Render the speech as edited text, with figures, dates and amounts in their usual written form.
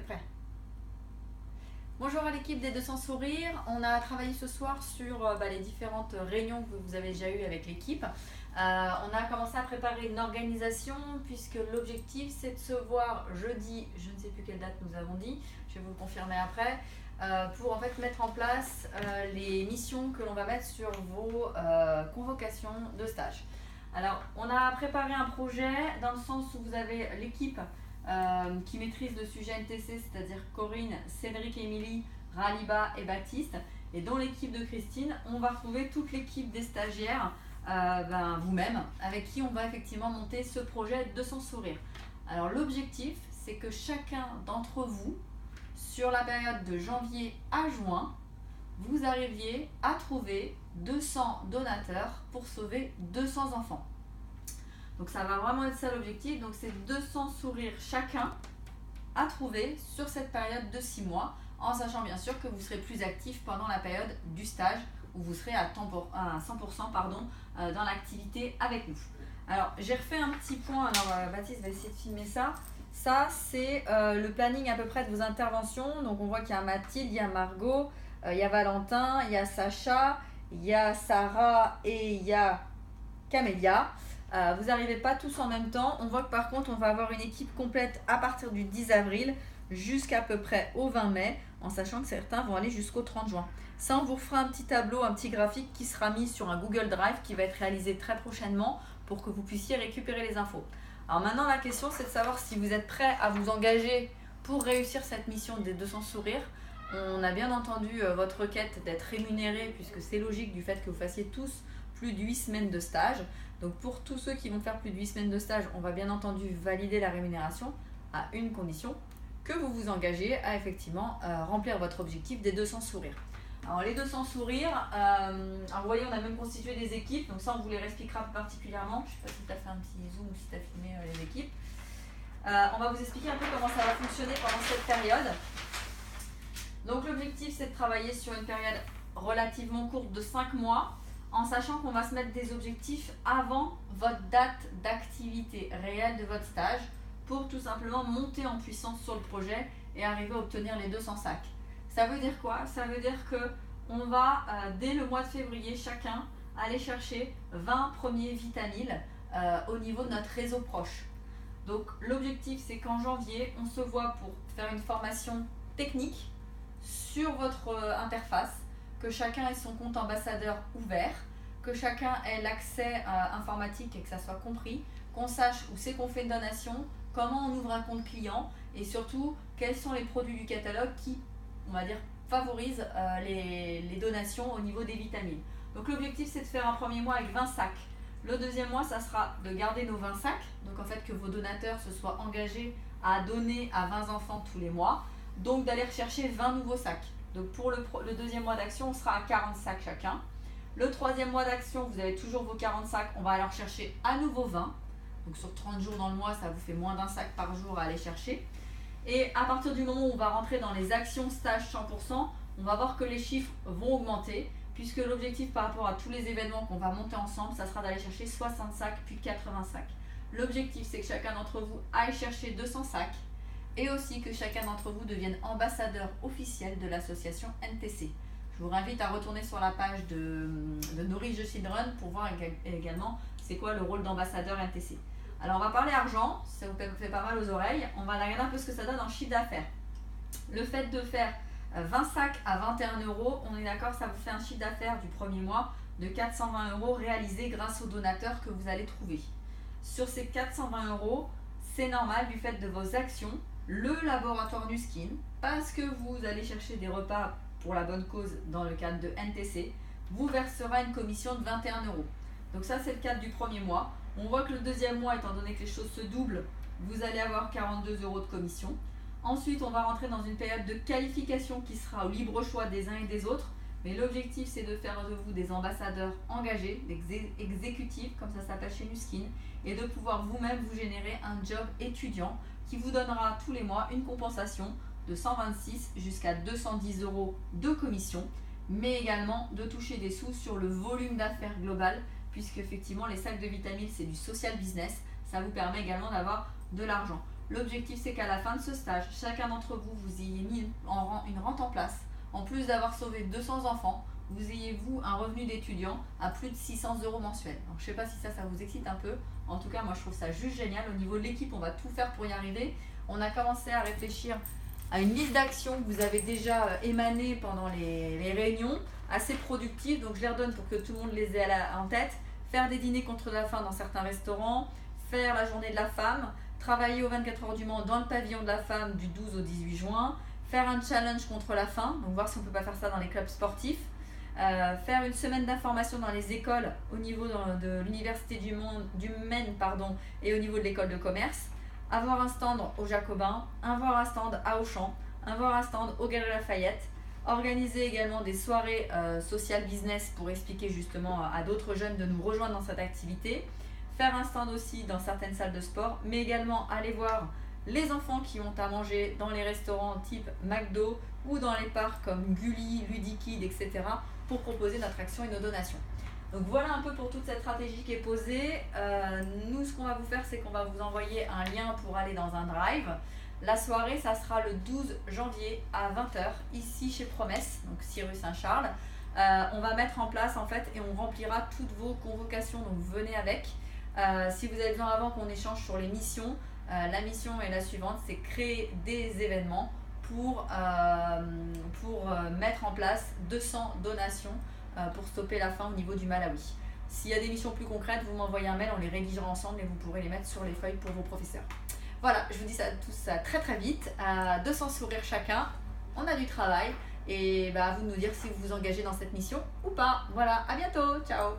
prêt. Bonjour à l'équipe des 200 sourires. On a travaillé ce soir sur les différentes réunions que vous avez déjà eues avec l'équipe. On a commencé à préparer une organisation puisque l'objectif c'est de se voir jeudi, je ne sais plus quelle date nous avons dit, je vais vous le confirmer après, pour en fait mettre en place les missions que l'on va mettre sur vos convocations de stage. Alors on a préparé un projet dans le sens où vous avez l'équipe qui maîtrise le sujet NTC, c'est-à-dire Corinne, Cédric, Émilie, Raliba et Baptiste. Et dans l'équipe de Christine, on va retrouver toute l'équipe des stagiaires, vous-même, avec qui on va effectivement monter ce projet 200 sourires. Alors l'objectif, c'est que chacun d'entre vous, sur la période de janvier à juin, vous arriviez à trouver 200 donateurs pour sauver 200 enfants. Donc ça va vraiment être ça l'objectif, donc c'est 200 sourires chacun à trouver sur cette période de 6 mois, en sachant bien sûr que vous serez plus actif pendant la période du stage, où vous serez à 100% dans l'activité avec nous. Alors j'ai refait un petit point, alors Baptiste va essayer de filmer ça. Ça c'est le planning à peu près de vos interventions, donc on voit qu'il y a Mathilde, il y a Margot, il y a Valentin, il y a Sacha, il y a Sarah et il y a Camélia. Vous n'arrivez pas tous en même temps. On voit que par contre on va avoir une équipe complète à partir du 10 avril jusqu'à peu près au 20 mai, en sachant que certains vont aller jusqu'au 30 juin. Ça, on vous fera un petit tableau, un petit graphique qui sera mis sur un Google Drive qui va être réalisé très prochainement pour que vous puissiez récupérer les infos. Alors maintenant la question c'est de savoir si vous êtes prêts à vous engager pour réussir cette mission des 200 sourires. On a bien entendu votre requête d'être rémunéré puisque c'est logique du fait que vous fassiez tous plus de 8 semaines de stage. Donc pour tous ceux qui vont faire plus de 8 semaines de stage, on va bien entendu valider la rémunération à une condition, que vous vous engagez à effectivement remplir votre objectif des 200 sourires. Alors les 200 sourires, alors vous voyez on a même constitué des équipes, donc ça on vous les expliquera particulièrement. Je ne sais pas si tu as fait un petit zoom ou si tu as filmé les équipes. On va vous expliquer un peu comment ça va fonctionner pendant cette période. Donc l'objectif c'est de travailler sur une période relativement courte de 5 mois, en sachant qu'on va se mettre des objectifs avant votre date d'activité réelle de votre stage pour tout simplement monter en puissance sur le projet et arriver à obtenir les 200 sacs. Ça veut dire quoi? Ça veut dire qu'on va, dès le mois de février, chacun aller chercher 20 premiers Vitamil au niveau de notre réseau proche. Donc l'objectif c'est qu'en janvier, on se voit pour faire une formation technique sur votre interface, que chacun ait son compte ambassadeur ouvert, que chacun ait l'accès informatique et que ça soit compris, qu'on sache où c'est qu'on fait une donation, comment on ouvre un compte client et surtout quels sont les produits du catalogue qui, on va dire, favorisent les donations au niveau des vitamines. Donc l'objectif c'est de faire un premier mois avec 20 sacs. Le deuxième mois ça sera de garder nos 20 sacs, donc en fait que vos donateurs se soient engagés à donner à 20 enfants tous les mois, donc d'aller rechercher 20 nouveaux sacs. Donc pour le deuxième mois d'action, on sera à 40 sacs chacun. Le troisième mois d'action, vous avez toujours vos 40 sacs, on va aller chercher à nouveau 20. Donc sur 30 jours dans le mois, ça vous fait moins d'un sac par jour à aller chercher. Et à partir du moment où on va rentrer dans les actions stage 100%, on va voir que les chiffres vont augmenter, puisque l'objectif par rapport à tous les événements qu'on va monter ensemble, ça sera d'aller chercher 60 sacs puis 80 sacs. L'objectif c'est que chacun d'entre vous aille chercher 200 sacs, et aussi que chacun d'entre vous devienne ambassadeur officiel de l'association NTC. Je vous invite à retourner sur la page de Nourish the Children pour voir également c'est quoi le rôle d'ambassadeur NTC. Alors on va parler argent, ça vous fait pas mal aux oreilles, on va regarder un peu ce que ça donne en chiffre d'affaires. Le fait de faire 20 sacs à 21 €, on est d'accord, ça vous fait un chiffre d'affaires du premier mois de 420 € réalisé grâce aux donateurs que vous allez trouver. Sur ces 420 €, c'est normal du fait de vos actions, le laboratoire Nuskin, parce que vous allez chercher des repas pour la bonne cause dans le cadre de NTC, vous versera une commission de 21 €. Donc ça c'est le cadre du premier mois. On voit que le deuxième mois, étant donné que les choses se doublent, vous allez avoir 42 € de commission. Ensuite on va rentrer dans une période de qualification qui sera au libre choix des uns et des autres, mais l'objectif c'est de faire de vous des ambassadeurs engagés, des exécutifs comme ça s'appelle chez Nuskin, et de pouvoir vous-même vous générer un job étudiant qui vous donnera tous les mois une compensation de 126 jusqu'à 210 € de commission, mais également de toucher des sous sur le volume d'affaires global, puisque effectivement les sacs de vitamines c'est du social business, ça vous permet également d'avoir de l'argent. L'objectif, c'est qu'à la fin de ce stage, chacun d'entre vous, vous ayez mis une rente en place. En plus d'avoir sauvé 200 enfants, vous ayez, vous, un revenu d'étudiant à plus de 600 euros mensuels. Donc, je ne sais pas si ça vous excite un peu. En tout cas, moi, je trouve ça juste génial. Au niveau de l'équipe, on va tout faire pour y arriver. On a commencé à réfléchir à une liste d'actions que vous avez déjà émanées pendant les réunions, assez productives. Donc, je les redonne pour que tout le monde les ait en tête. Faire des dîners contre la faim dans certains restaurants, faire la journée de la femme, travailler aux 24 heures du Mans dans le pavillon de la femme du 12 au 18 juin, faire un challenge contre la faim, donc voir si on ne peut pas faire ça dans les clubs sportifs, faire une semaine d'information dans les écoles au niveau de l'université du Maine et au niveau de l'école de commerce, avoir un stand au Jacobin, avoir un stand à Auchan, avoir un stand au Galeries Lafayette, organiser également des soirées social business pour expliquer justement à d'autres jeunes de nous rejoindre dans cette activité, faire un stand aussi dans certaines salles de sport, mais également aller voir les enfants qui ont à manger dans les restaurants type McDo ou dans les parcs comme Gulli, Ludikid, etc. pour proposer notre action et nos donations. Donc voilà un peu pour toute cette stratégie qui est posée. Nous, ce qu'on va vous faire, c'est qu'on va vous envoyer un lien pour aller dans un drive. La soirée, ça sera le 12 janvier à 20 h, ici chez Promesse, donc 6 rue Saint-Charles. On va mettre en place en fait et on remplira toutes vos convocations, donc venez avec. Si vous avez besoin avant qu'on échange sur les missions, la mission est la suivante, c'est créer des événements pour mettre en place 200 donations pour stopper la faim au niveau du Malawi. S'il y a des missions plus concrètes, vous m'envoyez un mail, on les rédigera ensemble et vous pourrez les mettre sur les feuilles pour vos professeurs. Voilà, je vous dis ça tout ça très très vite, 200 sourires chacun, on a du travail et à vous de nous dire si vous vous engagez dans cette mission ou pas. Voilà, à bientôt, ciao.